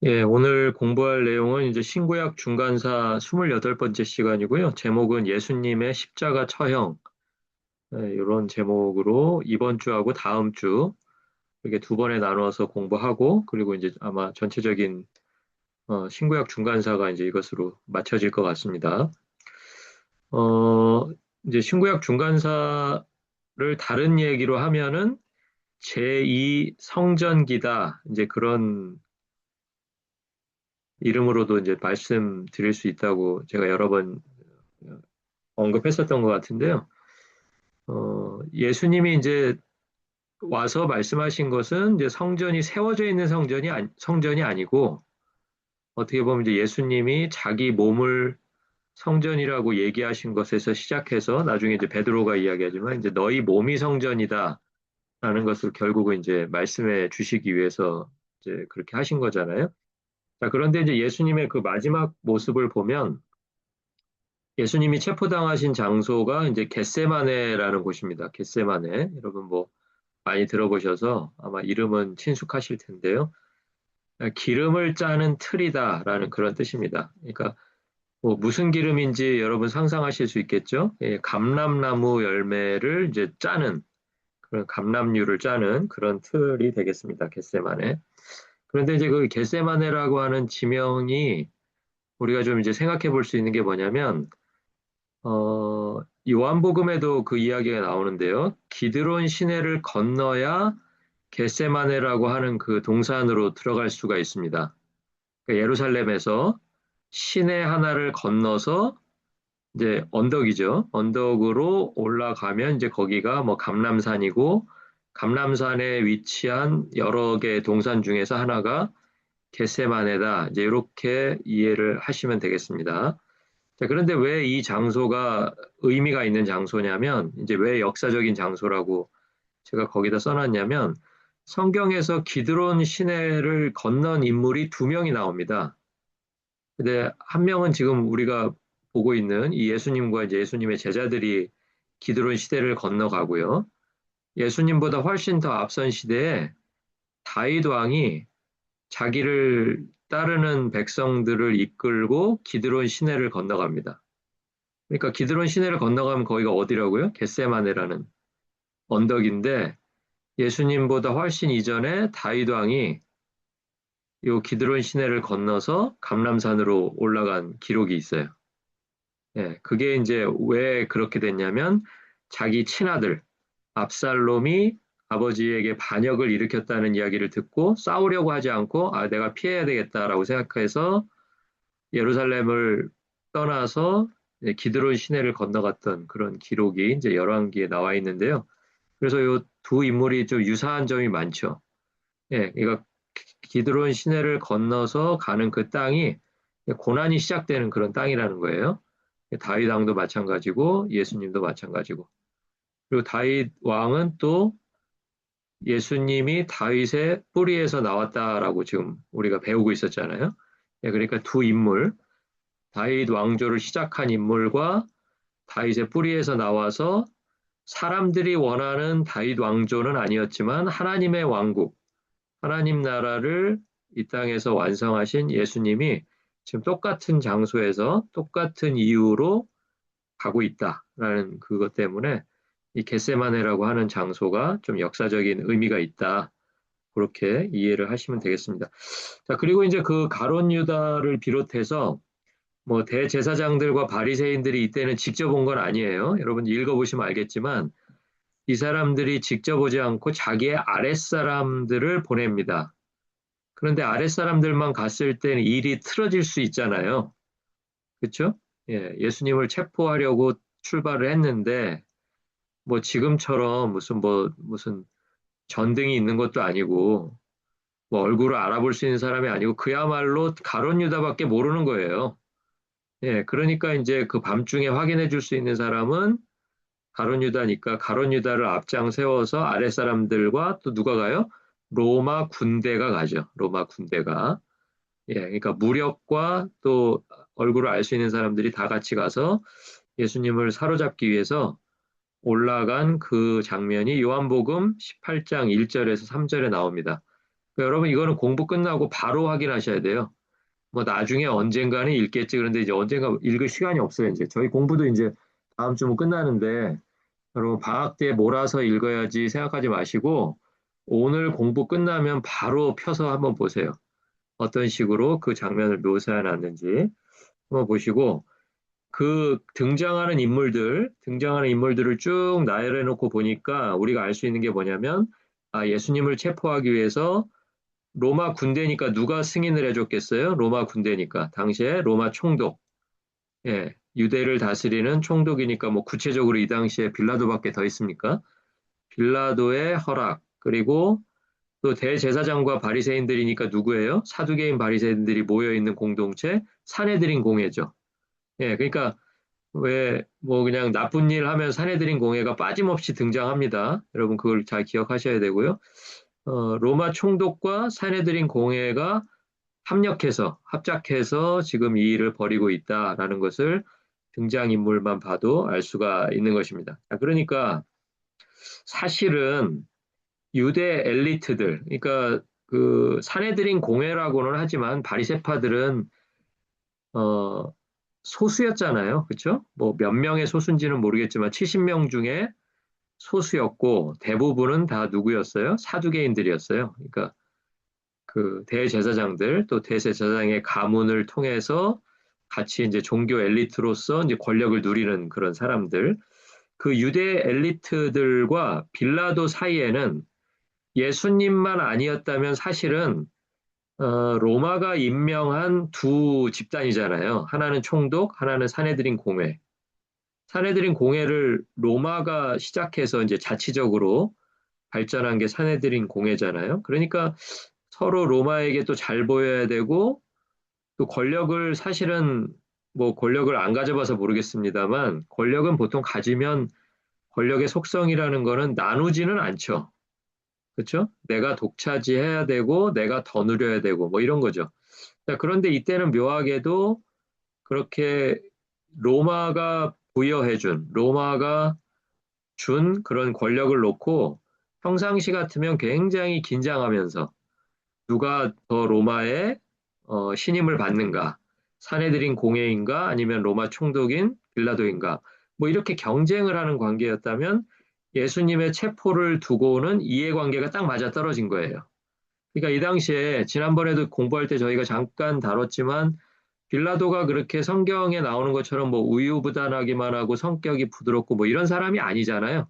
예, 오늘 공부할 내용은 이제 신구약 중간사 28번째 시간이고요. 제목은 예수님의 십자가 처형. 이런 제목으로 이번 주하고 다음 주 이렇게 두 번에 나누어서 공부하고 그리고 이제 아마 전체적인 신구약 중간사가 이제 이것으로 맞춰질 것 같습니다. 어, 이제 신구약 중간사를 다른 얘기로 하면은 제2 성전기다. 이제 그런 이름으로도 이제 말씀드릴 수 있다고 제가 여러 번 언급했었던 것 같은데요. 예수님이 이제 와서 말씀하신 것은 이제 성전이 세워져 있는 성전이 아니고 어떻게 보면 이제 예수님이 자기 몸을 성전이라고 얘기하신 것에서 시작해서 나중에 이제 베드로가 이야기하지만 이제 너희 몸이 성전이다라는 것을 결국은 이제 말씀해 주시기 위해서 이제 그렇게 하신 거잖아요. 자, 그런데 이제 예수님의 그 마지막 모습을 보면 예수님이 체포당하신 장소가 이제 겟세마네라는 곳입니다. 겟세마네. 여러분 뭐 많이 들어보셔서 아마 이름은 친숙하실 텐데요. 기름을 짜는 틀이다라는 그런 뜻입니다. 그러니까 뭐 무슨 기름인지 여러분 상상하실 수 있겠죠? 예, 감람나무 열매를 이제 짜는 그런 감람류를 짜는 그런 틀이 되겠습니다. 겟세마네. 그런데 이제 그 겟세마네라고 하는 지명이 우리가 좀 이제 생각해 볼 수 있는 게 뭐냐면 요한복음에도 그 이야기가 나오는데요. 기드론 시내를 건너야 겟세마네라고 하는 그 동산으로 들어갈 수가 있습니다. 그러니까 예루살렘에서 시내 하나를 건너서 이제 언덕이죠. 언덕으로 올라가면 이제 거기가 뭐 감람산이고 감람산에 위치한 여러 개의 동산 중에서 하나가 겟세마네다. 이제 이렇게 이해를 하시면 되겠습니다. 자, 그런데 왜 이 장소가 의미가 있는 장소냐면, 이제 왜 역사적인 장소라고 제가 거기다 써놨냐면, 성경에서 기드론 시내를 건넌 인물이 두 명이 나옵니다. 근데 한 명은 지금 우리가 보고 있는 이 예수님과 이제 예수님의 제자들이 기드론 시대를 건너가고요. 예수님보다 훨씬 더 앞선 시대에 다윗 왕이 자기를 따르는 백성들을 이끌고 기드론 시내를 건너갑니다. 그러니까 기드론 시내를 건너가면 거기가 어디라고요? 겟세마네라는 언덕인데 예수님보다 훨씬 이전에 다윗 왕이 이 기드론 시내를 건너서 감람산으로 올라간 기록이 있어요. 예, 그게 이제 왜 그렇게 됐냐면 자기 친아들 압살롬이 아버지에게 반역을 일으켰다는 이야기를 듣고 싸우려고 하지 않고 아, 내가 피해야 되겠다라고 생각해서 예루살렘을 떠나서 기드론 시내를 건너갔던 그런 기록이 이제 열왕기에 나와 있는데요. 그래서 이 두 인물이 좀 유사한 점이 많죠. 예, 그러니까 기드론 시내를 건너서 가는 그 땅이 고난이 시작되는 그런 땅이라는 거예요. 다윗 왕도 마찬가지고 예수님도 마찬가지고. 그리고 다윗 왕은 또 예수님이 다윗의 뿌리에서 나왔다라고 지금 우리가 배우고 있었잖아요. 예, 그러니까 두 인물, 다윗 왕조를 시작한 인물과 다윗의 뿌리에서 나와서 사람들이 원하는 다윗 왕조는 아니었지만 하나님의 왕국, 하나님 나라를 이 땅에서 완성하신 예수님이 지금 똑같은 장소에서 똑같은 이유로 가고 있다라는 그것 때문에 이 겟세마네라고 하는 장소가 좀 역사적인 의미가 있다. 그렇게 이해를 하시면 되겠습니다. 자, 그리고 이제 그 가룟 유다를 비롯해서 뭐 대제사장들과 바리새인들이 이때는 직접 온 건 아니에요. 여러분 읽어보시면 알겠지만 이 사람들이 직접 오지 않고 자기의 아랫사람들을 보냅니다. 그런데 아랫사람들만 갔을 때는 일이 틀어질 수 있잖아요. 그렇죠? 예, 예수님을 체포하려고 출발을 했는데 뭐 지금처럼 무슨 전등이 있는 것도 아니고 뭐 얼굴을 알아볼 수 있는 사람이 아니고 그야말로 가룟 유다밖에 모르는 거예요. 예, 그러니까 이제 그 밤중에 확인해 줄 수 있는 사람은 가룟 유다니까 가룟 유다를 앞장 세워서 아랫사람들과 또 누가 가요? 로마 군대가 가죠. 로마 군대가. 예, 그러니까 무력과 또 얼굴을 알 수 있는 사람들이 다 같이 가서 예수님을 사로잡기 위해서 올라간 그 장면이 요한복음 18장 1절에서 3절에 나옵니다. 여러분 이거는 공부 끝나고 바로 확인하셔야 돼요. 뭐 나중에 언젠가는 읽겠지. 그런데 이제 언젠가 읽을 시간이 없어요. 이제 저희 공부도 이제 다음 주면 끝나는데 여러분 방학 때 몰아서 읽어야지 생각하지 마시고 오늘 공부 끝나면 바로 펴서 한번 보세요. 어떤 식으로 그 장면을 묘사해 놨는지 한번 보시고 그 등장하는 인물들을 쭉 나열해 놓고 보니까 우리가 알 수 있는 게 뭐냐면 아, 예수님을 체포하기 위해서 로마 군대니까 누가 승인을 해줬겠어요? 로마 군대니까. 당시에 로마 총독. 예, 유대를 다스리는 총독이니까 뭐 구체적으로 이 당시에 빌라도밖에 더 있습니까? 빌라도의 허락. 그리고 또 대제사장과 바리새인들이니까 누구예요? 사두개인 바리새인들이 모여 있는 공동체 산헤드린 공회죠. 예, 그러니까 왜 뭐 그냥 나쁜 일 하면 산헤드린 공회가 빠짐없이 등장합니다. 여러분 그걸 잘 기억하셔야 되고요. 로마 총독과 산헤드린 공회가 합작해서 지금 이 일을 벌이고 있다라는 것을 등장인물만 봐도 알 수가 있는 것입니다. 자, 그러니까 사실은 유대 엘리트들, 그러니까 그 산헤드린 공회라고는 하지만 바리새파들은 어, 소수였잖아요. 그렇죠? 뭐 몇 명의 소수인지는 모르겠지만 70명 중에 소수였고 대부분은 다 누구였어요? 사두개인들이었어요. 그러니까 그 대제사장들 또 대제사장의 가문을 통해서 같이 이제 종교 엘리트로서 이제 권력을 누리는 그런 사람들. 그 유대 엘리트들과 빌라도 사이에는 예수님만 아니었다면 사실은 로마가 임명한 두 집단이잖아요. 하나는 총독, 하나는 사내들인 공회. 사내들인 공회를 로마가 시작해서 이제 자치적으로 발전한 게 사내들인 공회잖아요. 그러니까 서로 로마에게 또 잘 보여야 되고 또 권력을 사실은 뭐 권력을 안 가져봐서 모르겠습니다만 권력은 보통 가지면 권력의 속성이라는 거는 나누지는 않죠. 그렇죠? 내가 독차지해야 되고 내가 더 누려야 되고 뭐 이런 거죠. 자, 그런데 이때는 묘하게도 그렇게 로마가 준 그런 권력을 놓고 평상시 같으면 굉장히 긴장하면서 누가 더 로마의 신임을 받는가? 사내들인 공회인가? 아니면 로마 총독인 빌라도인가? 뭐 이렇게 경쟁을 하는 관계였다면 예수님의 체포를 두고는 이해관계가 딱 맞아떨어진 거예요. 그러니까 이 당시에 지난번에도 공부할 때 저희가 잠깐 다뤘지만 빌라도가 그렇게 성경에 나오는 것처럼 뭐 우유부단하기만 하고 성격이 부드럽고 뭐 이런 사람이 아니잖아요.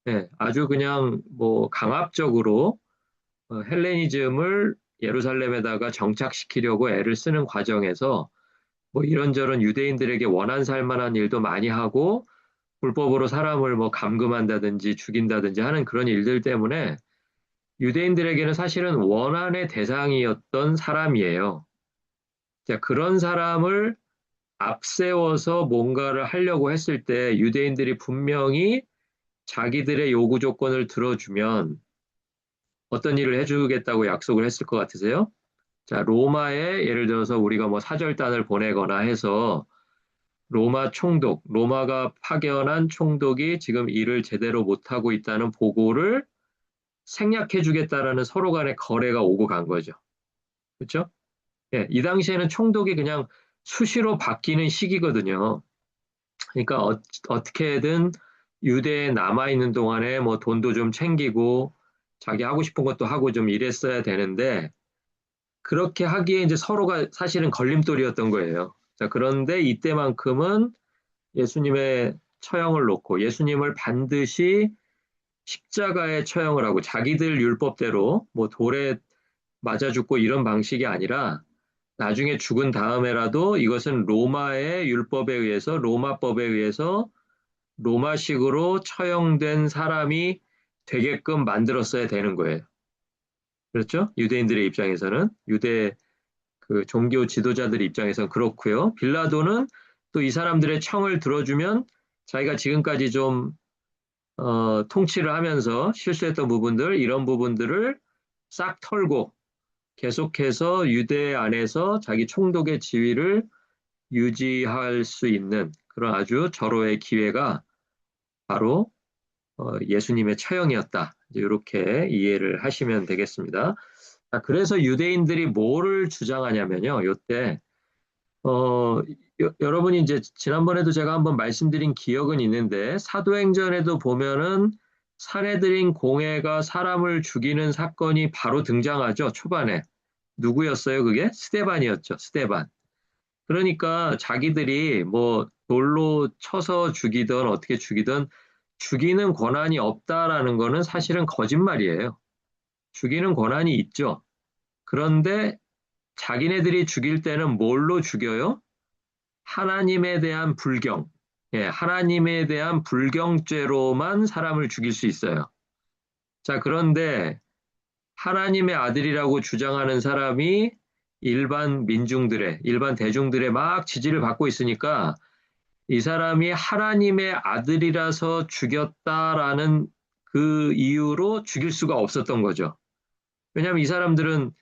네, 아주 그냥 뭐 강압적으로 헬레니즘을 예루살렘에다가 정착시키려고 애를 쓰는 과정에서 뭐 이런저런 유대인들에게 원한 살 만한 일도 많이 하고 불법으로 사람을 뭐 감금한다든지 죽인다든지 하는 그런 일들 때문에 유대인들에게는 사실은 원한의 대상이었던 사람이에요. 자, 그런 사람을 앞세워서 뭔가를 하려고 했을 때 유대인들이 분명히 자기들의 요구 조건을 들어주면 어떤 일을 해주겠다고 약속을 했을 것 같으세요? 자, 로마에 예를 들어서 우리가 뭐 사절단을 보내거나 해서 로마가 파견한 총독이 지금 일을 제대로 못하고 있다는 보고를 생략해주겠다라는 서로 간의 거래가 오고 간 거죠. 그렇죠? 예, 이 당시에는 총독이 그냥 수시로 바뀌는 시기거든요. 그러니까 어떻게든 유대에 남아있는 동안에 뭐 돈도 좀 챙기고 자기 하고 싶은 것도 하고 좀 이랬어야 되는데 그렇게 하기에 이제 서로가 사실은 걸림돌이었던 거예요. 자, 그런데 이때만큼은 예수님의 처형을 놓고 예수님을 반드시 십자가에 처형을 하고 자기들 율법대로 뭐 돌에 맞아 죽고 이런 방식이 아니라 나중에 죽은 다음에라도 이것은 로마의 율법에 의해서 로마법에 의해서 로마식으로 처형된 사람이 되게끔 만들었어야 되는 거예요. 그렇죠? 유대인들의 입장에서는 유대 그 종교 지도자들의 입장에서는 그렇고요. 빌라도는 또 이 사람들의 청을 들어주면 자기가 지금까지 좀 통치를 하면서 실수했던 부분들 이런 부분들을 싹 털고 계속해서 유대 안에서 자기 총독의 지위를 유지할 수 있는 그런 아주 절호의 기회가 바로 예수님의 처형이었다. 이렇게 이해를 하시면 되겠습니다. 자, 그래서 유대인들이 뭐를 주장하냐면요. 요때 여러분이 이제 지난번에도 제가 한번 말씀드린 기억은 있는데 사도행전에도 보면은 사내들인 공회가 사람을 죽이는 사건이 바로 등장하죠. 초반에. 누구였어요? 그게? 스데반이었죠. 스데반. 그러니까 자기들이 뭐 돌로 쳐서 죽이든 어떻게 죽이든 죽이는 권한이 없다라는 거는 사실은 거짓말이에요. 죽이는 권한이 있죠. 그런데 자기네들이 죽일 때는 뭘로 죽여요? 하나님에 대한 불경, 하나님에 대한 불경죄로만 사람을 죽일 수 있어요. 자, 그런데 하나님의 아들이라고 주장하는 사람이 일반 대중들의 막 지지를 받고 있으니까 이 사람이 하나님의 아들이라서 죽였다라는 그 이유로 죽일 수가 없었던 거죠. 왜냐하면 이 사람들은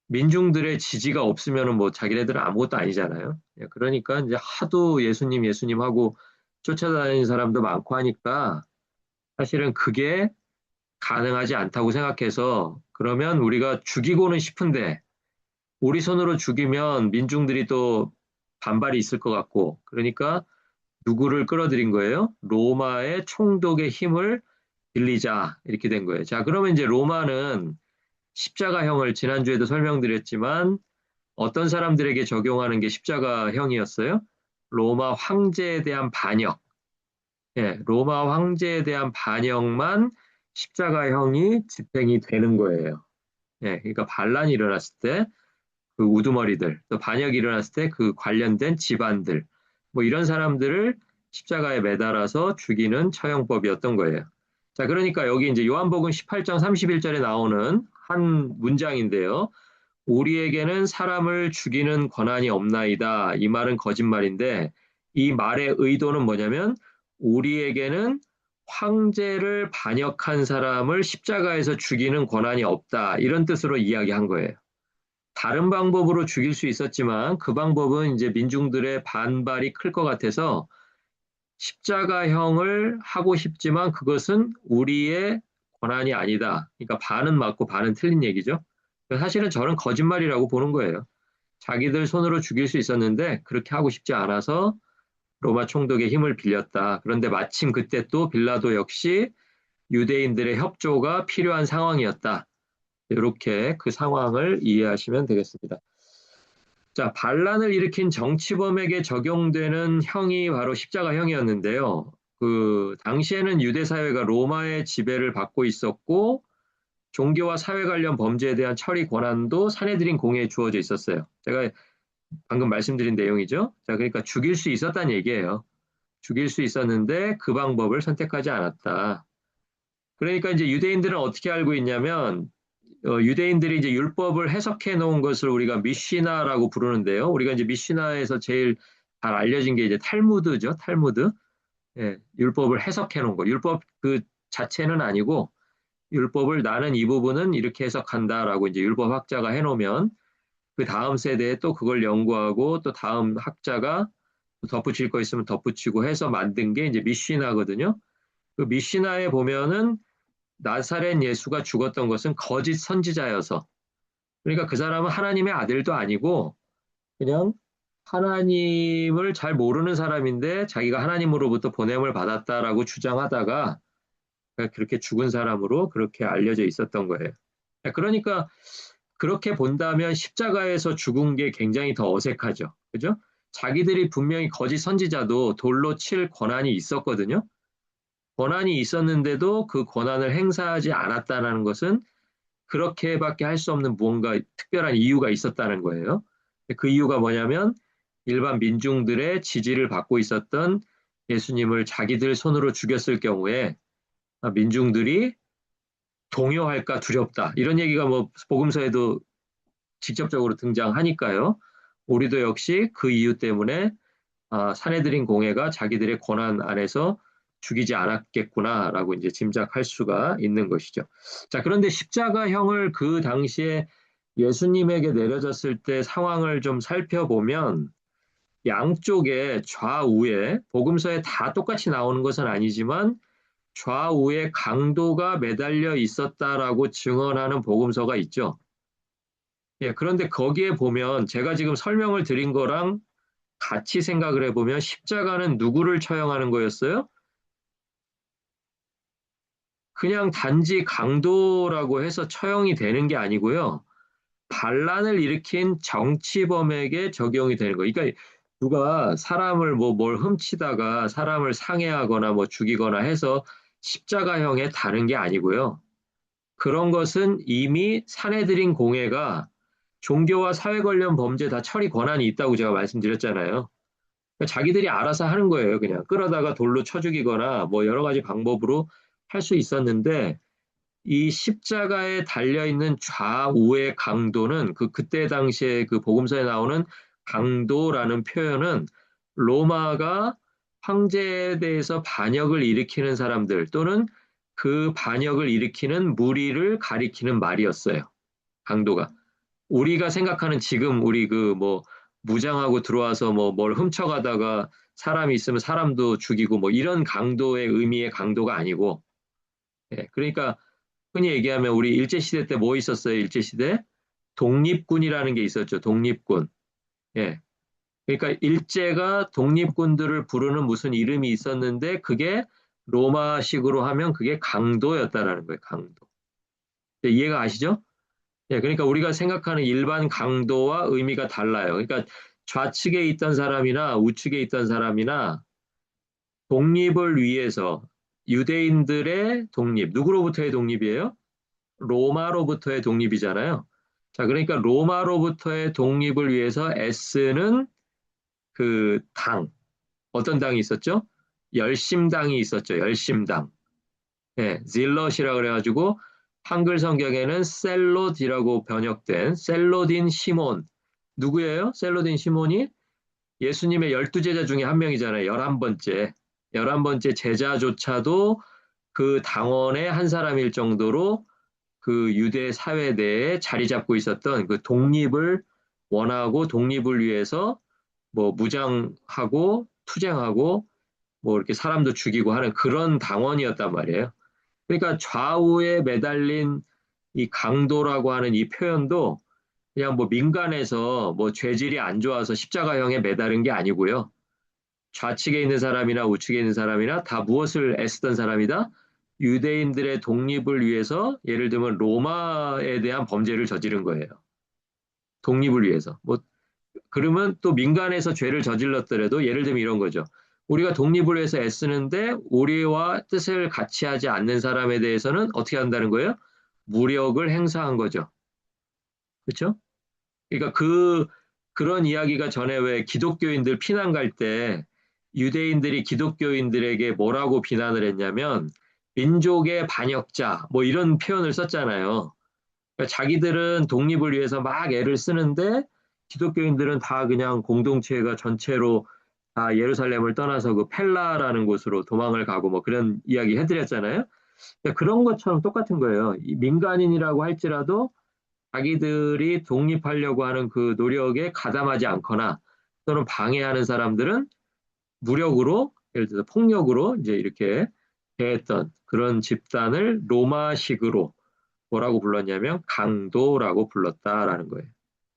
민중들의 지지가 없으면 뭐 자기네들은 아무것도 아니잖아요. 그러니까 이제 하도 예수님 예수님 하고 쫓아다니는 사람도 많고 하니까 사실은 그게 가능하지 않다고 생각해서 그러면 우리가 죽이고는 싶은데 우리 손으로 죽이면 민중들이 또 반발이 있을 것 같고 그러니까 누구를 끌어들인 거예요? 로마의 총독의 힘을 빌리자 이렇게 된 거예요. 자, 그러면 이제 로마는 십자가형을 지난주에도 설명드렸지만 어떤 사람들에게 적용하는 게 십자가형이었어요? 로마 황제에 대한 반역. 로마 황제에 대한 반역만 십자가형이 집행이 되는 거예요. 그러니까 반란이 일어났을 때 그 우두머리들, 또 반역이 일어났을 때 그 관련된 집안들, 뭐 이런 사람들을 십자가에 매달아서 죽이는 처형법이었던 거예요. 자, 그러니까 여기 이제 요한복음 18장 31절에 나오는 한 문장인데요. 우리에게는 사람을 죽이는 권한이 없나이다. 이 말은 거짓말인데 이 말의 의도는 뭐냐면 우리에게는 황제를 반역한 사람을 십자가에서 죽이는 권한이 없다. 이런 뜻으로 이야기한 거예요. 다른 방법으로 죽일 수 있었지만 그 방법은 이제 민중들의 반발이 클 것 같아서 십자가형을 하고 싶지만 그것은 우리의 권한이 아니다. 그러니까 반은 맞고 반은 틀린 얘기죠. 사실은 저는 거짓말이라고 보는 거예요. 자기들 손으로 죽일 수 있었는데 그렇게 하고 싶지 않아서 로마 총독의 힘을 빌렸다. 그런데 마침 그때 또 빌라도 역시 유대인들의 협조가 필요한 상황이었다. 이렇게 그 상황을 이해하시면 되겠습니다. 자, 반란을 일으킨 정치범에게 적용되는 형이 바로 십자가형이었는데요. 그 당시에는 유대 사회가 로마의 지배를 받고 있었고 종교와 사회 관련 범죄에 대한 처리 권한도 사내들인 공회에 주어져 있었어요. 제가 방금 말씀드린 내용이죠. 자, 그러니까 죽일 수 있었다는 얘기예요. 죽일 수 있었는데 그 방법을 선택하지 않았다. 그러니까 이제 유대인들은 어떻게 알고 있냐면 유대인들이 이제 율법을 해석해 놓은 것을 우리가 미시나라고 부르는데요. 우리가 이제 미시나에서 제일 잘 알려진 게 이제 탈무드죠. 탈무드. 율법을 해석해 놓은 거. 율법 그 자체는 아니고 율법을 나는 이 부분은 이렇게 해석한다라고 이제 율법 학자가 해놓으면 그 다음 세대에 또 그걸 연구하고 또 다음 학자가 덧붙일 거 있으면 덧붙이고 해서 만든 게 이제 미시나거든요. 그 미시나에 보면은 나사렛 예수가 죽었던 것은 거짓 선지자여서 그러니까 그 사람은 하나님의 아들도 아니고 그냥 하나님을 잘 모르는 사람인데 자기가 하나님으로부터 보냄을 받았다라고 주장하다가 그렇게 죽은 사람으로 그렇게 알려져 있었던 거예요. 그러니까 그렇게 본다면 십자가에서 죽은 게 굉장히 더 어색하죠. 그죠? 자기들이 분명히 거짓 선지자도 돌로 칠 권한이 있었거든요. 권한이 있었는데도 그 권한을 행사하지 않았다는 것은 그렇게밖에 할 수 없는 무언가 특별한 이유가 있었다는 거예요. 그 이유가 뭐냐면 일반 민중들의 지지를 받고 있었던 예수님을 자기들 손으로 죽였을 경우에 민중들이 동요할까 두렵다. 이런 얘기가 뭐 복음서에도 직접적으로 등장하니까요. 우리도 역시 그 이유 때문에 사내들인 공회가 자기들의 권한 안에서 죽이지 않았겠구나라고 이제 짐작할 수가 있는 것이죠. 자, 그런데 십자가형을 그 당시에 예수님에게 내려졌을 때 상황을 좀 살펴보면 양쪽에 좌우에 복음서에 다 똑같이 나오는 것은 아니지만 좌우에 강도가 매달려 있었다라고 증언하는 복음서가 있죠. 예, 그런데 거기에 보면 제가 지금 설명을 드린 거랑 같이 생각을 해보면 십자가는 누구를 처형하는 거였어요? 그냥 단지 강도라고 해서 처형이 되는 게 아니고요. 반란을 일으킨 정치범에게 적용이 되는 거예요. 그러니까 누가 사람을 뭐 뭘 훔치다가 사람을 상해하거나 뭐 죽이거나 해서 십자가형에 다른 게 아니고요. 그런 것은 이미 사내들인 공회가 종교와 사회 관련 범죄 다 처리 권한이 있다고 제가 말씀드렸잖아요. 그러니까 자기들이 알아서 하는 거예요. 그냥 끌어다가 돌로 쳐 죽이거나 뭐 여러 가지 방법으로 할 수 있었는데 이 십자가에 달려 있는 좌우의 강도는 그때 당시에 그 복음서에 나오는 강도라는 표현은 로마가 황제에 대해서 반역을 일으키는 사람들 또는 그 반역을 일으키는 무리를 가리키는 말이었어요. 강도가. 우리가 생각하는 지금 우리 그 뭐 무장하고 들어와서 뭐 뭘 훔쳐가다가 사람이 있으면 사람도 죽이고 뭐 이런 강도의 의미의 강도가 아니고 예, 그러니까 흔히 얘기하면 우리 일제시대 때 뭐 있었어요? 일제시대? 독립군이라는 게 있었죠. 독립군. 예. 그러니까 일제가 독립군들을 부르는 무슨 이름이 있었는데 그게 로마식으로 하면 그게 강도였다라는 거예요. 강도. 예, 이해가 가시죠? 예, 그러니까 우리가 생각하는 일반 강도와 의미가 달라요. 그러니까 좌측에 있던 사람이나 우측에 있던 사람이나 독립을 위해서 유대인들의 독립, 누구로부터의 독립이에요? 로마로부터의 독립이잖아요. 자, 그러니까 로마로부터의 독립을 위해서 애쓰는 그 당, 어떤 당이 있었죠? 열심당이 있었죠. 열심당. 예, 질럿이라 그래가지고 한글 성경에는 셀롯이라고 번역된 셀로딘 시몬. 누구예요? 셀로딘 시몬이 예수님의 12제자 중에 한 명이잖아요. 11번째. 11번째 제자조차도 그 당원의 한 사람일 정도로 그 유대 사회 내에 자리 잡고 있었던 그 독립을 원하고 독립을 위해서 뭐 무장하고 투쟁하고 뭐 이렇게 사람도 죽이고 하는 그런 당원이었단 말이에요. 그러니까 좌우에 매달린 이 강도라고 하는 이 표현도 그냥 뭐 민간에서 뭐 죄질이 안 좋아서 십자가형에 매달은 게 아니고요. 좌측에 있는 사람이나 우측에 있는 사람이나 다 무엇을 애쓰던 사람이다? 유대인들의 독립을 위해서 예를 들면 로마에 대한 범죄를 저지른 거예요. 독립을 위해서. 뭐 그러면 또 민간에서 죄를 저질렀더라도 예를 들면 이런 거죠. 우리가 독립을 위해서 애쓰는데 우리와 뜻을 같이 하지 않는 사람에 대해서는 어떻게 한다는 거예요? 무력을 행사한 거죠. 그렇죠? 그러니까 그런 이야기가 전에 왜 기독교인들 피난 갈 때 유대인들이 기독교인들에게 뭐라고 비난을 했냐면 민족의 반역자 뭐 이런 표현을 썼잖아요. 그러니까 자기들은 독립을 위해서 막 애를 쓰는데 기독교인들은 다 그냥 공동체가 전체로 다 예루살렘을 떠나서 그 펠라라는 곳으로 도망을 가고 뭐 그런 이야기 해드렸잖아요. 그러니까 그런 것처럼 똑같은 거예요. 이 민간인이라고 할지라도 자기들이 독립하려고 하는 그 노력에 가담하지 않거나 또는 방해하는 사람들은 무력으로 예를 들어서 폭력으로 이제 이렇게 대했던 그런 집단을 로마식으로 뭐라고 불렀냐면 강도라고 불렀다라는 거예요.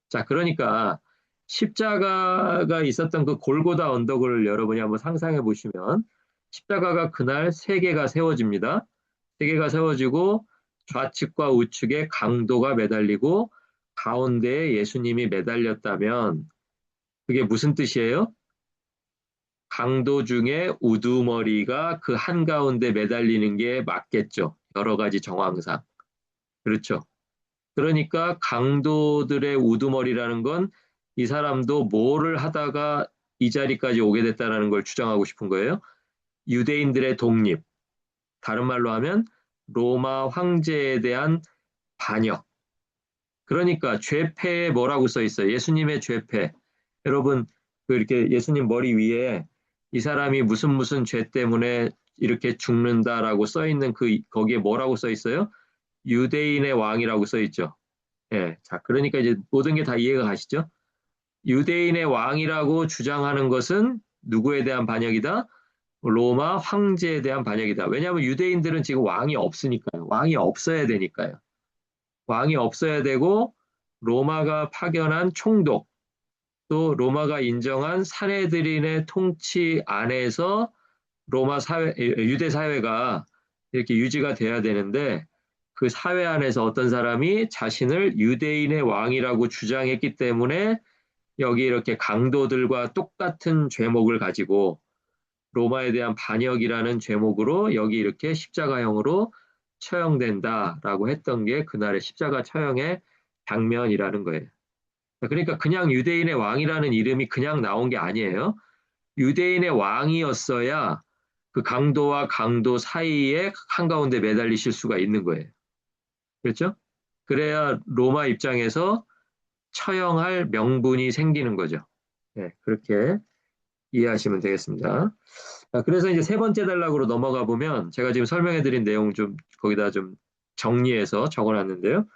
자, 그러니까 십자가가 있었던 그 골고다 언덕을 여러분이 한번 상상해 보시면 십자가가 그날 세 개가 세워집니다. 세 개가 세워지고 좌측과 우측에 강도가 매달리고 가운데에 예수님이 매달렸다면 그게 무슨 뜻이에요? 강도 중에 우두머리가 그 한가운데 매달리는 게 맞겠죠. 여러 가지 정황상. 그렇죠. 그러니까 강도들의 우두머리라는 건 이 사람도 뭐를 하다가 이 자리까지 오게 됐다라는 걸 주장하고 싶은 거예요. 유대인들의 독립. 다른 말로 하면 로마 황제에 대한 반역. 그러니까 죄패에 뭐라고 써 있어요? 예수님의 죄패. 여러분, 그 이렇게 예수님 머리 위에 이 사람이 무슨 무슨 죄 때문에 이렇게 죽는다라고 써 있는 그 거기에 뭐라고 써 있어요? 유대인의 왕이라고 써 있죠. 예. 자, 그러니까 이제 모든 게 다 이해가 가시죠? 유대인의 왕이라고 주장하는 것은 누구에 대한 반역이다? 로마 황제에 대한 반역이다. 왜냐하면 유대인들은 지금 왕이 없으니까요. 왕이 없어야 되니까요. 왕이 없어야 되고 로마가 파견한 총독, 또 로마가 인정한 산헤드린의 통치 안에서 로마 사회, 유대 사회가 이렇게 유지가 돼야 되는데 그 사회 안에서 어떤 사람이 자신을 유대인의 왕이라고 주장했기 때문에 여기 이렇게 강도들과 똑같은 죄목을 가지고 로마에 대한 반역이라는 죄목으로 여기 이렇게 십자가형으로 처형된다라고 했던 게 그날의 십자가 처형의 장면이라는 거예요. 그러니까 그냥 유대인의 왕이라는 이름이 그냥 나온 게 아니에요. 유대인의 왕이었어야 그 강도와 강도 사이에 한가운데 매달리실 수가 있는 거예요. 그렇죠? 그래야 로마 입장에서 처형할 명분이 생기는 거죠. 네, 그렇게 이해하시면 되겠습니다. 자, 그래서 이제 세 번째 단락으로 넘어가 보면 제가 지금 설명해 드린 내용 좀 거기다 좀 정리해서 적어 놨는데요.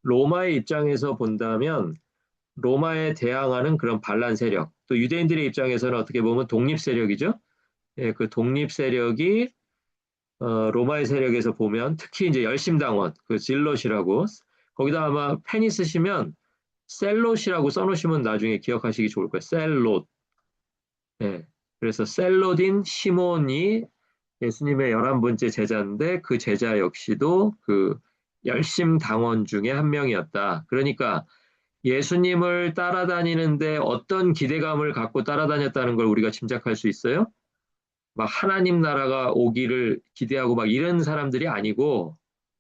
로마의 입장에서 본다면 로마에 대항하는 그런 반란 세력, 또 유대인들의 입장에서는 어떻게 보면 독립 세력이죠. 예, 그 독립 세력이 로마의 세력에서 보면 특히 이제 열심당원, 그 질럿이라고 거기다 아마 펜 있으시면 셀롯이라고 써놓으시면 나중에 기억하시기 좋을 거예요. 셀롯. 예, 그래서 셀롯인 시몬이 예수님의 11번째 제자인데 그 제자 역시도 그 열심당원 중에 한 명이었다. 그러니까 예수님을 따라다니는데 어떤 기대감을 갖고 따라다녔다는 걸 우리가 짐작할 수 있어요? 막 하나님 나라가 오기를 기대하고 막 이런 사람들이 아니고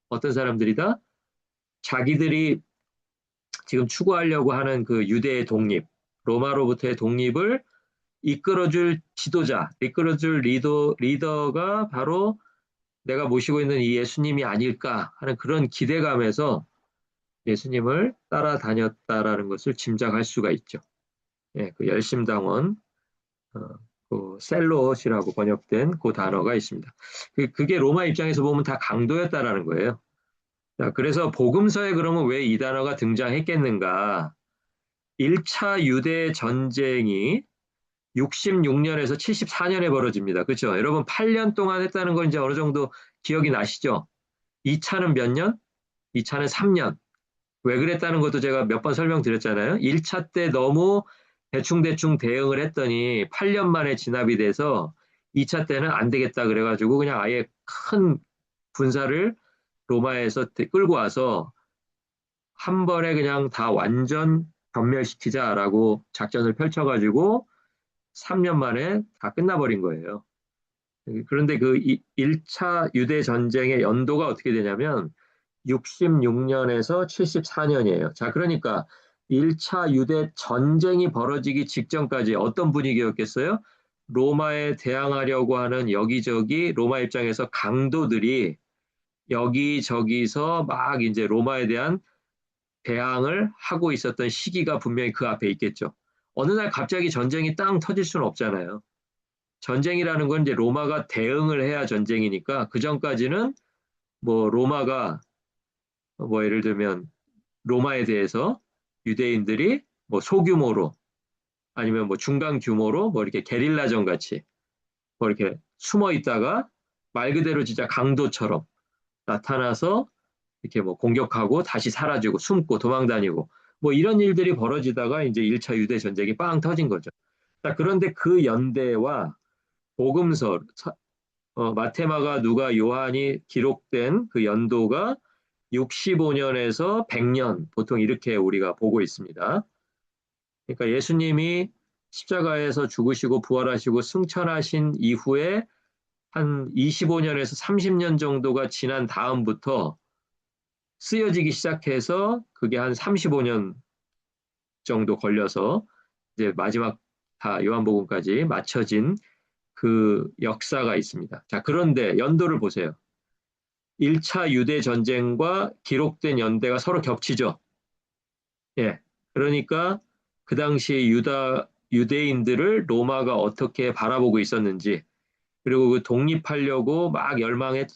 어떤 사람들이다? 자기들이 지금 추구하려고 하는 그 유대의 독립, 로마로부터의 독립을 이끌어줄 지도자, 이끌어줄 리더가 바로 내가 모시고 있는 이 예수님이 아닐까 하는 그런 기대감에서 예수님을 따라다녔다라는 것을 짐작할 수가 있죠. 예, 그 열심당원, 어, 그 셀롯이라고 번역된 그 단어가 있습니다. 그게 로마 입장에서 보면 다 강도였다라는 거예요. 자, 그래서 복음서에 그러면 왜 이 단어가 등장했겠는가? 1차 유대 전쟁이 66년에서 74년에 벌어집니다. 그렇죠? 여러분 8년 동안 했다는 건 이제 어느 정도 기억이 나시죠? 2차는 몇 년? 2차는 3년. 왜 그랬다는 것도 제가 몇 번 설명드렸잖아요. 1차 때 너무 대충대충 대응을 했더니 8년 만에 진압이 돼서 2차 때는 안 되겠다 그래가지고 그냥 아예 큰 군사를 로마에서 끌고 와서 한 번에 그냥 다 완전 전멸시키자라고 작전을 펼쳐가지고 3년 만에 다 끝나버린 거예요. 그런데 그 1차 유대 전쟁의 연도가 어떻게 되냐면 66년에서 74년이에요. 자, 그러니까 1차 유대 전쟁이 벌어지기 직전까지 어떤 분위기였겠어요? 로마에 대항하려고 하는 여기저기 로마 입장에서 강도들이 여기저기서 막 이제 로마에 대한 대항을 하고 있었던 시기가 분명히 그 앞에 있겠죠. 어느 날 갑자기 전쟁이 땅 터질 수는 없잖아요. 전쟁이라는 건 이제 로마가 대응을 해야 전쟁이니까 그 전까지는 뭐 로마가 뭐 예를 들면 로마에 대해서 유대인들이 뭐 소규모로 아니면 뭐 중간 규모로 뭐 이렇게 게릴라전 같이 뭐 이렇게 숨어 있다가 말 그대로 진짜 강도처럼 나타나서 이렇게 뭐 공격하고 다시 사라지고 숨고 도망다니고 뭐 이런 일들이 벌어지다가 이제 1차 유대 전쟁이 빵 터진 거죠. 자, 그런데 그 연대와 복음서 마테마가 누가 요한이 기록된 그 연도가 65년에서 100년 보통 이렇게 우리가 보고 있습니다. 그러니까 예수님이 십자가에서 죽으시고 부활하시고 승천하신 이후에 한 25년에서 30년 정도가 지난 다음부터 쓰여지기 시작해서 그게 한 35년 정도 걸려서 이제 마지막 다 요한복음까지 맞춰진 그 역사가 있습니다. 자, 그런데 연도를 보세요. 1차 유대 전쟁과 기록된 연대가 서로 겹치죠. 예. 그러니까 그 당시 유대인들을 로마가 어떻게 바라보고 있었는지, 그리고 그 독립하려고 막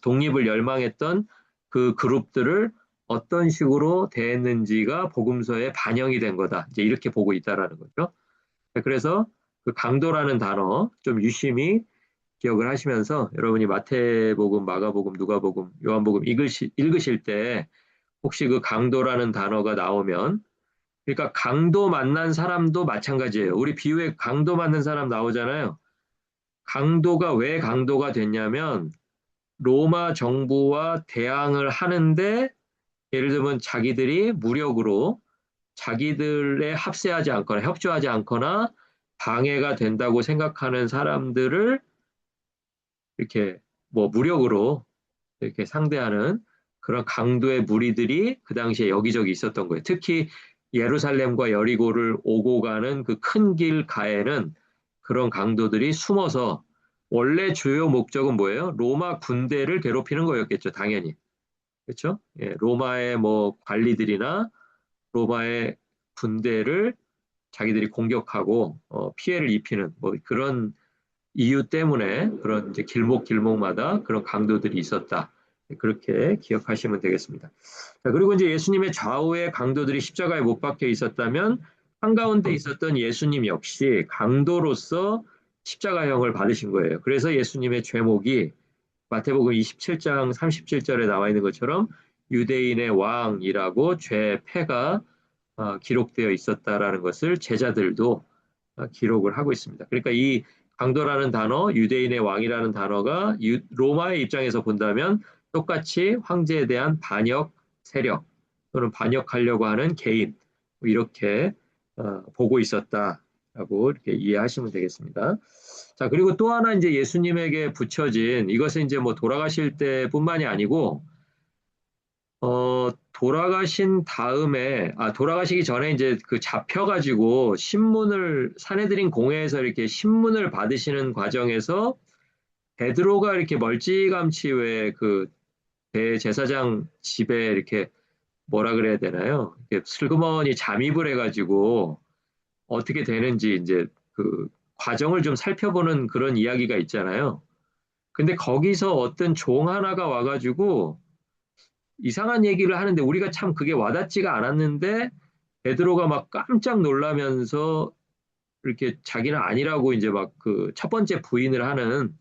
독립을 열망했던 그 그룹들을 어떤 식으로 대했는지가 복음서에 반영이 된 거다. 이제 이렇게 보고 있다라는 거죠. 그래서 그 강도라는 단어 좀 유심히 기억을 하시면서 여러분이 마태복음, 마가복음, 누가복음, 요한복음 읽으실 때 혹시 그 강도라는 단어가 나오면 그러니까 강도 만난 사람도 마찬가지예요. 우리 비유에 강도 만난 사람 나오잖아요. 강도가 왜 강도가 됐냐면 로마 정부와 대항을 하는데 예를 들면 자기들이 무력으로 자기들의 합세하지 않거나 협조하지 않거나 방해가 된다고 생각하는 사람들을 이렇게 뭐 무력으로 이렇게 상대하는 그런 강도의 무리들이 그 당시에 여기저기 있었던 거예요. 특히 예루살렘과 여리고를 오고 가는 그 큰 길 가에는 그런 강도들이 숨어서 원래 주요 목적은 뭐예요? 로마 군대를 괴롭히는 거였겠죠, 당연히. 그렇죠? 예, 로마의 뭐 관리들이나 로마의 군대를 자기들이 공격하고 피해를 입히는 뭐 그런 이유 때문에 그런 이제 길목길목마다 그런 강도들이 있었다. 그렇게 기억하시면 되겠습니다. 자, 그리고 이제 예수님의 좌우에 강도들이 십자가에 못 박혀 있었다면 한가운데 있었던 예수님 역시 강도로서 십자가형을 받으신 거예요. 그래서 예수님의 죄목이 마태복음 27장 37절에 나와 있는 것처럼 유대인의 왕이라고 죄패가 기록되어 있었다라는 것을 제자들도 기록을 하고 있습니다. 그러니까 이 강도라는 단어, 유대인의 왕이라는 단어가 로마의 입장에서 본다면 똑같이 황제에 대한 반역 세력 또는 반역하려고 하는 개인 뭐 이렇게 보고 있었다라고 이렇게 이해하시면 되겠습니다. 자, 그리고 또 하나 이제 예수님에게 붙여진 이것은 이제 뭐 돌아가실 때뿐만이 아니고 돌아가신 다음에, 돌아가시기 전에 이제 그 잡혀가지고 사내들인 공회에서 이렇게 신문을 받으시는 과정에서 베드로가 이렇게 멀찌감치 왜 그 대제사장 집에 이렇게 뭐라 그래야 되나요? 이렇게 슬그머니 잠입을 해가지고 어떻게 되는지 이제 그 과정을 좀 살펴보는 그런 이야기가 있잖아요. 근데 거기서 어떤 종 하나가 와가지고 이상한 얘기를 하는데 우리가 참 그게 와닿지가 않았는데 베드로가 막 깜짝 놀라면서 이렇게 자기는 아니라고 이제 막 그 첫 번째 부인을 하는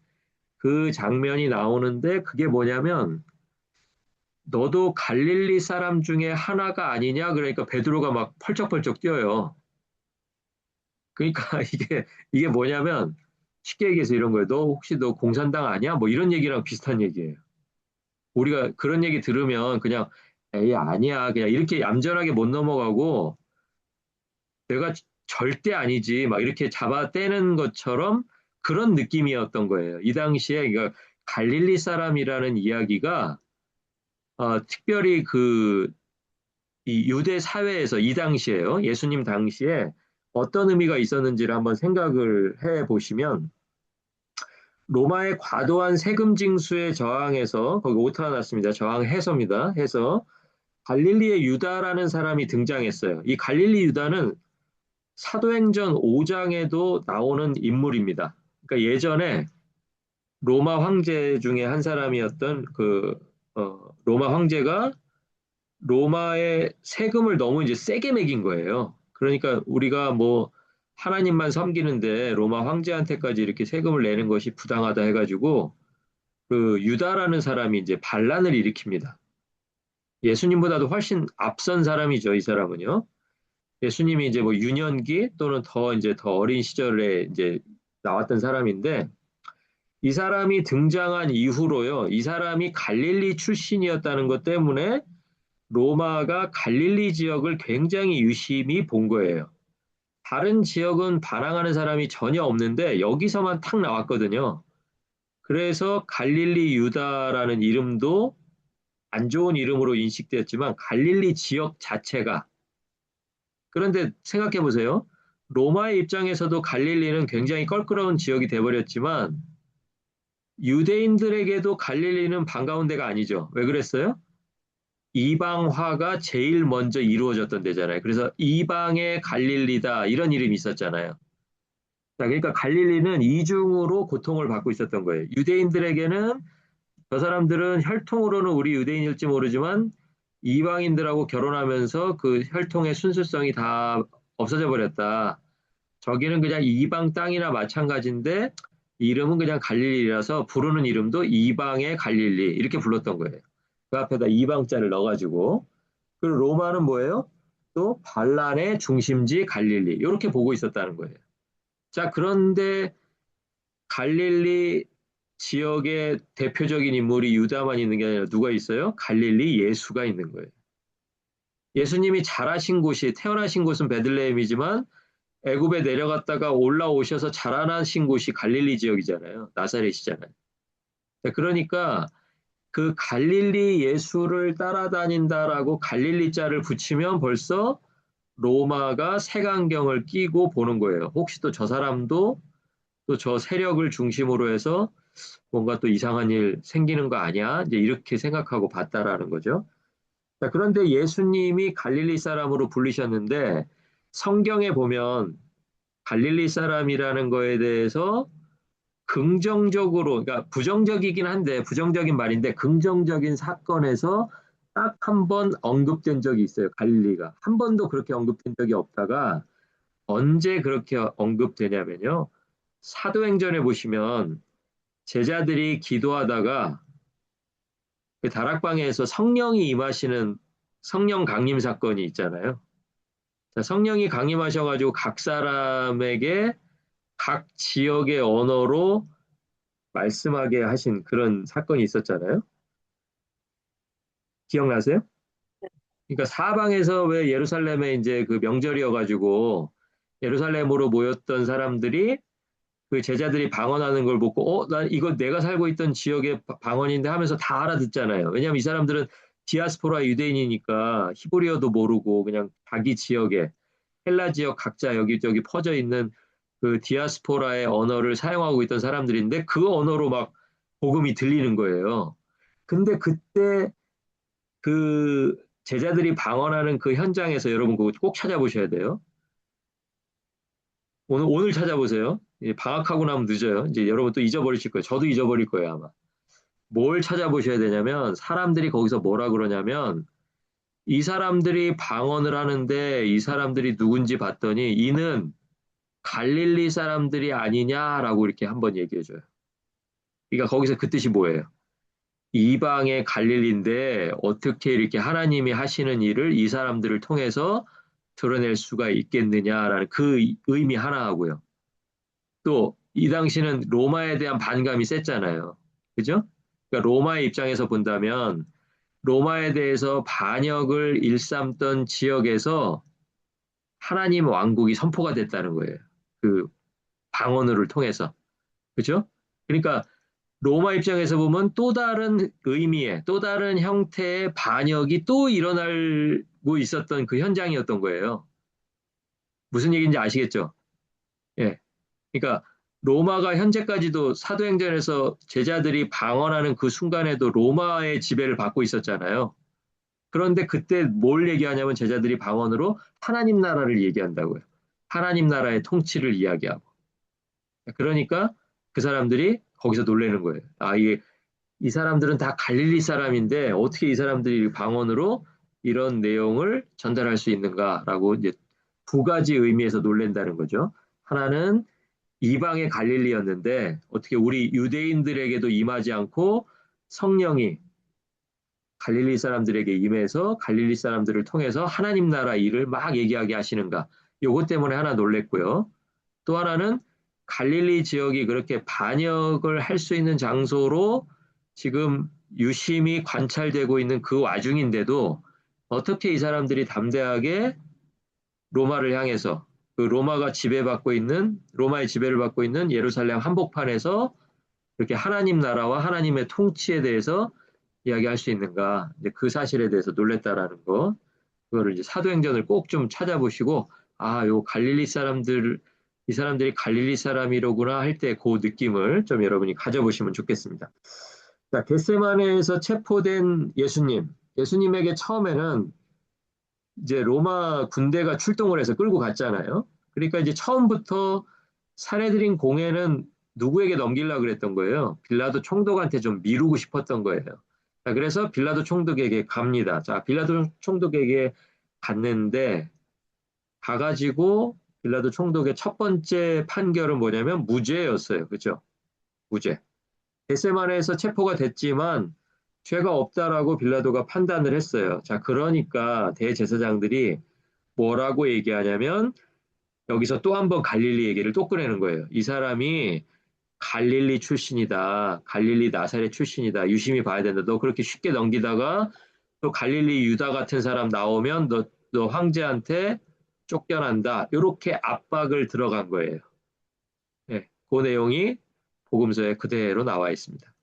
그 장면이 나오는데 그게 뭐냐면 너도 갈릴리 사람 중에 하나가 아니냐? 그러니까 베드로가 막 펄쩍펄쩍 뛰어요. 그러니까 이게 뭐냐면 쉽게 얘기해서 이런 거예요. 너 혹시 너 공산당 아니야? 뭐 이런 얘기랑 비슷한 얘기예요. 우리가 그런 얘기 들으면 그냥 에이 아니야 그냥 이렇게 얌전하게 못 넘어가고 내가 절대 아니지 막 이렇게 잡아떼는 것처럼 그런 느낌이었던 거예요. 이 당시에 그러니까 갈릴리 사람이라는 이야기가 특별히 이 유대 사회에서 이 당시에요. 예수님 당시에 어떤 의미가 있었는지를 한번 생각을 해 보시면 로마의 과도한 세금 징수에 저항해서 거기 오타가 났습니다. 저항해서입니다. 해서 갈릴리의 유다라는 사람이 등장했어요. 이 갈릴리 유다는 사도행전 5장에도 나오는 인물입니다. 그러니까 예전에 로마 황제 중에 한 사람이었던 로마 황제가 로마의 세금을 너무 이제 세게 매긴 거예요. 그러니까 우리가 뭐 하나님만 섬기는데 로마 황제한테까지 이렇게 세금을 내는 것이 부당하다 해가지고 그 유다라는 사람이 이제 반란을 일으킵니다. 예수님보다도 훨씬 앞선 사람이죠, 이 사람은요. 예수님이 이제 뭐 유년기 또는 더 이제 더 어린 시절에 이제 나왔던 사람인데 이 사람이 등장한 이후로요. 이 사람이 갈릴리 출신이었다는 것 때문에 로마가 갈릴리 지역을 굉장히 유심히 본 거예요. 다른 지역은 반항하는 사람이 전혀 없는데 여기서만 탁 나왔거든요. 그래서 갈릴리 유다라는 이름도 안 좋은 이름으로 인식되었지만 갈릴리 지역 자체가 그런데 생각해 보세요. 로마의 입장에서도 갈릴리는 굉장히 껄끄러운 지역이 돼버렸지만 유대인들에게도 갈릴리는 반가운 데가 아니죠. 왜 그랬어요? 이방화가 제일 먼저 이루어졌던 데잖아요. 그래서 이방의 갈릴리다 이런 이름이 있었잖아요. 자, 그러니까 갈릴리는 이중으로 고통을 받고 있었던 거예요. 유대인들에게는 저 사람들은 혈통으로는 우리 유대인일지 모르지만 이방인들하고 결혼하면서 그 혈통의 순수성이 다 없어져 버렸다. 저기는 그냥 이방 땅이나 마찬가지인데 이름은 그냥 갈릴리라서 부르는 이름도 이방의 갈릴리 이렇게 불렀던 거예요. 그 앞에다 이방자를 넣어가지고 그리고 로마는 뭐예요? 또 반란의 중심지 갈릴리 이렇게 보고 있었다는 거예요. 자, 그런데 갈릴리 지역의 대표적인 인물이 유다만 있는 게 아니라 누가 있어요? 갈릴리 예수가 있는 거예요. 예수님이 자라신 곳이 태어나신 곳은 베들레헴이지만 애굽에 내려갔다가 올라오셔서 자라나신 곳이 갈릴리 지역이잖아요. 나사렛이잖아요. 그러니까 그 갈릴리 예수를 따라다닌다라고 갈릴리 자를 붙이면 벌써 로마가 색안경을 끼고 보는 거예요. 혹시 또 저 사람도 또 저 세력을 중심으로 해서 뭔가 또 이상한 일 생기는 거 아니야? 이제 이렇게 생각하고 봤다라는 거죠. 자, 그런데 예수님이 갈릴리 사람으로 불리셨는데 성경에 보면 갈릴리 사람이라는 거에 대해서 긍정적으로, 그러니까 부정적이긴 한데, 부정적인 말인데, 긍정적인 사건에서 딱 한 번 언급된 적이 있어요, 갈릴리가. 한 번도 그렇게 언급된 적이 없다가, 언제 그렇게 언급되냐면요. 사도행전에 보시면, 제자들이 기도하다가, 그 다락방에서 성령이 임하시는 성령 강림 사건이 있잖아요. 자, 성령이 강림하셔가지고 각 사람에게 각 지역의 언어로 말씀하게 하신 그런 사건이 있었잖아요. 기억나세요? 그러니까 사방에서 왜 예루살렘에 이제 그 명절이어가지고 예루살렘으로 모였던 사람들이 그 제자들이 방언하는 걸 보고 나 이거 내가 살고 있던 지역의 방언인데 하면서 다 알아듣잖아요. 왜냐하면 이 사람들은 디아스포라 유대인이니까 히브리어도 모르고 그냥 자기 지역에 헬라 지역 각자 여기저기 퍼져 있는 그 디아스포라의 언어를 사용하고 있던 사람들인데 그 언어로 막 복음이 들리는 거예요. 근데 그때 그 제자들이 방언하는 그 현장에서 여러분 그거 꼭 찾아보셔야 돼요. 오늘 찾아보세요. 이제 방학하고 나면 늦어요. 이제 여러분 또 잊어버리실 거예요. 저도 잊어버릴 거예요, 아마. 뭘 찾아보셔야 되냐면 사람들이 거기서 뭐라 그러냐면 이 사람들이 방언을 하는데 이 사람들이 누군지 봤더니 이는 갈릴리 사람들이 아니냐라고 이렇게 한번 얘기해 줘요. 그러니까 거기서 그 뜻이 뭐예요? 이방의 갈릴리인데 어떻게 이렇게 하나님이 하시는 일을 이 사람들을 통해서 드러낼 수가 있겠느냐라는 그 의미 하나 하고요. 또 이 당시는 로마에 대한 반감이 셌잖아요. 그죠? 그러니까 로마의 입장에서 본다면 로마에 대해서 반역을 일삼던 지역에서 하나님 왕국이 선포가 됐다는 거예요. 그 방언을 통해서. 그죠? 그러니까 로마 입장에서 보면 또 다른 의미의, 또 다른 형태의 반역이 또 일어나고 있었던 그 현장이었던 거예요. 무슨 얘기인지 아시겠죠? 예. 그러니까 로마가 현재까지도 사도행전에서 제자들이 방언하는 그 순간에도 로마의 지배를 받고 있었잖아요. 그런데 그때 뭘 얘기하냐면 제자들이 방언으로 하나님 나라를 얘기한다고요. 하나님 나라의 통치를 이야기하고. 그러니까 그 사람들이 거기서 놀라는 거예요. 이게 이 사람들은 다 갈릴리 사람인데 어떻게 이 사람들이 방언으로 이런 내용을 전달할 수 있는가라고 이제 두 가지 의미에서 놀란다는 거죠. 하나는 이방의 갈릴리였는데 어떻게 우리 유대인들에게도 임하지 않고 성령이 갈릴리 사람들에게 임해서 갈릴리 사람들을 통해서 하나님 나라 일을 막 얘기하게 하시는가. 요것 때문에 하나 놀랬고요. 또 하나는 갈릴리 지역이 그렇게 반역을 할 수 있는 장소로 지금 유심히 관찰되고 있는 그 와중인데도 어떻게 이 사람들이 담대하게 로마를 향해서 그 로마가 지배받고 있는 로마의 지배를 받고 있는 예루살렘 한복판에서 그렇게 하나님 나라와 하나님의 통치에 대해서 이야기할 수 있는가? 이제 그 사실에 대해서 놀랬다라는 거. 그거를 이제 사도행전을 꼭 좀 찾아보시고 요 갈릴리 사람들 이 사람들이 갈릴리 사람이로구나 할 때 그 느낌을 좀 여러분이 가져보시면 좋겠습니다. 자, 겟세마네에서 체포된 예수님에게 처음에는 이제 로마 군대가 출동을 해서 끌고 갔잖아요. 그러니까 이제 처음부터 사내들인 공회는 누구에게 넘기려고 그랬던 거예요. 빌라도 총독한테 좀 미루고 싶었던 거예요. 자, 그래서 빌라도 총독에게 갑니다. 자, 빌라도 총독에게 갔는데 가가지고 빌라도 총독의 첫 번째 판결은 뭐냐면 무죄였어요. 그죠? 무죄. 겟세마네에서 체포가 됐지만 죄가 없다라고 빌라도가 판단을 했어요. 자, 그러니까 대제사장들이 뭐라고 얘기하냐면 여기서 또 한 번 갈릴리 얘기를 또 꺼내는 거예요. 이 사람이 갈릴리 출신이다. 갈릴리 나사렛 출신이다. 유심히 봐야 된다. 너 그렇게 쉽게 넘기다가 또 갈릴리 유다 같은 사람 나오면 너 황제한테 쫓겨난다. 이렇게 압박을 들어간 거예요. 네, 그 내용이 복음서에 그대로 나와 있습니다.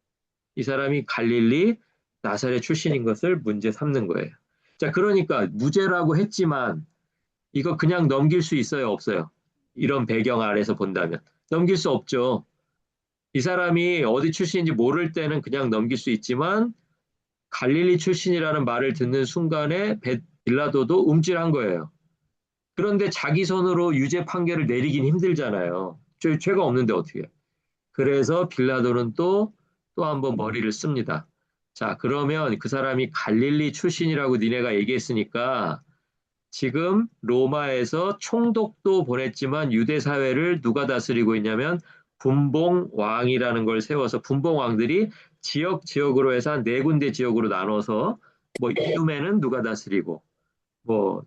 이 사람이 갈릴리 나사렛 출신인 것을 문제 삼는 거예요. 자, 그러니까 무죄라고 했지만 이거 그냥 넘길 수 있어요, 없어요? 이런 배경 아래서 본다면 넘길 수 없죠. 이 사람이 어디 출신인지 모를 때는 그냥 넘길 수 있지만 갈릴리 출신이라는 말을 듣는 순간에 빌라도도 움찔한 거예요. 그런데 자기 손으로 유죄 판결을 내리긴 힘들잖아요. 죄가 없는데 어떻게 해요? 그래서 빌라도는 또 한 번 머리를 씁니다. 자, 그러면 그 사람이 갈릴리 출신이라고 니네가 얘기했으니까 지금 로마에서 총독도 보냈지만 유대 사회를 누가 다스리고 있냐면 분봉왕이라는 걸 세워서 분봉왕들이 지역으로 해서 한 네 군데 지역으로 나눠서 뭐 이두메는 누가 다스리고 뭐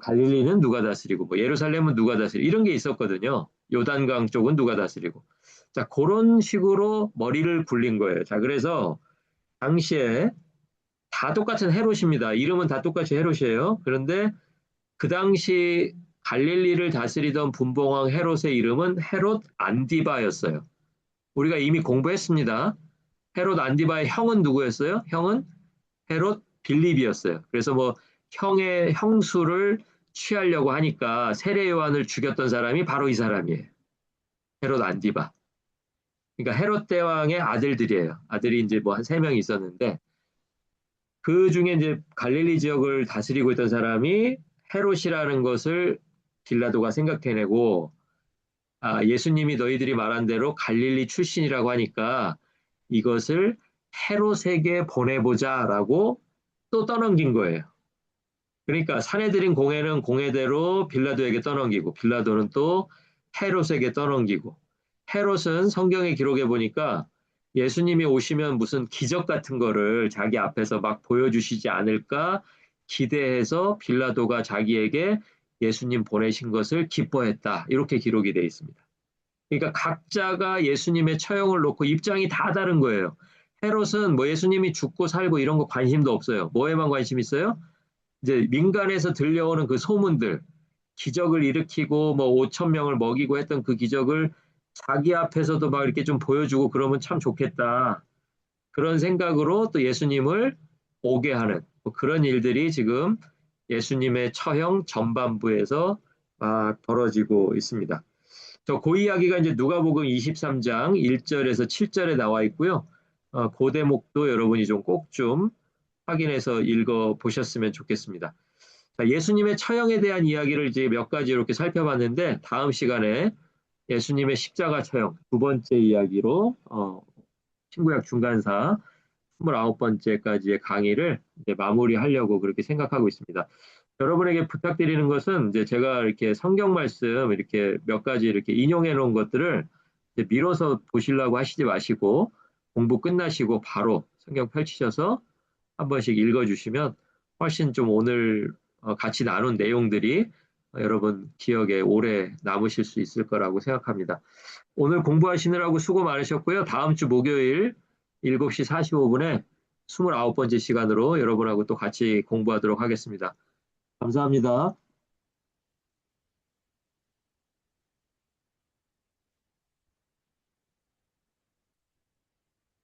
갈릴리는 누가 다스리고 뭐 예루살렘은 누가 다스리고 이런 게 있었거든요. 요단강 쪽은 누가 다스리고. 자, 그런 식으로 머리를 굴린 거예요. 자, 그래서 당시에 다 똑같은 헤롯입니다. 이름은 다 똑같이 헤롯이에요. 그런데 그 당시 갈릴리를 다스리던 분봉왕 헤롯의 이름은 헤롯 안디바였어요. 우리가 이미 공부했습니다. 헤롯 안디바의 형은 누구였어요? 형은 헤롯 빌립이었어요. 그래서 뭐 형의 형수를 취하려고 하니까 세례 요한을 죽였던 사람이 바로 이 사람이에요. 헤롯 안디바. 그러니까 헤롯 대왕의 아들들이에요. 아들이 이제 뭐 한 세 명 있었는데 그 중에 이제 갈릴리 지역을 다스리고 있던 사람이 헤롯이라는 것을 빌라도가 생각해내고 예수님이 너희들이 말한 대로 갈릴리 출신이라고 하니까 이것을 헤롯에게 보내보자라고 또 떠넘긴 거예요. 그러니까 사내들인 공회는 공회대로 빌라도에게 떠넘기고 빌라도는 또 헤롯에게 떠넘기고 헤롯은 성경의 기록에 보니까 예수님이 오시면 무슨 기적 같은 거를 자기 앞에서 막 보여주시지 않을까 기대해서 빌라도가 자기에게 예수님 보내신 것을 기뻐했다. 이렇게 기록이 되어 있습니다. 그러니까 각자가 예수님의 처형을 놓고 입장이 다 다른 거예요. 헤롯은 뭐 예수님이 죽고 살고 이런 거 관심도 없어요. 뭐에만 관심 있어요? 이제 민간에서 들려오는 그 소문들, 기적을 일으키고 뭐 5천 명을 먹이고 했던 그 기적을 자기 앞에서도 막 이렇게 좀 보여주고 그러면 참 좋겠다. 그런 생각으로 또 예수님을 오게 하는 뭐 그런 일들이 지금 예수님의 처형 전반부에서 막 벌어지고 있습니다. 그 이야기가 이제 누가복음 23장 1절에서 7절에 나와 있고요. 그 대목도 여러분이 좀 꼭 좀 확인해서 읽어 보셨으면 좋겠습니다. 자, 예수님의 처형에 대한 이야기를 이제 몇 가지 이렇게 살펴봤는데 다음 시간에 예수님의 십자가 처형 두 번째 이야기로 신구약 중간사 29번째까지의 강의를 이제 마무리하려고 그렇게 생각하고 있습니다. 여러분에게 부탁드리는 것은 이제 제가 이렇게 성경 말씀 이렇게 몇 가지 이렇게 인용해 놓은 것들을 이제 미뤄서 보시려고 하시지 마시고 공부 끝나시고 바로 성경 펼치셔서 한 번씩 읽어주시면 훨씬 좀 오늘 같이 나눈 내용들이 여러분 기억에 오래 남으실 수 있을 거라고 생각합니다. 오늘 공부하시느라고 수고 많으셨고요. 다음 주 목요일 7시 45분에 29번째 시간으로 여러분하고 또 같이 공부하도록 하겠습니다. 감사합니다.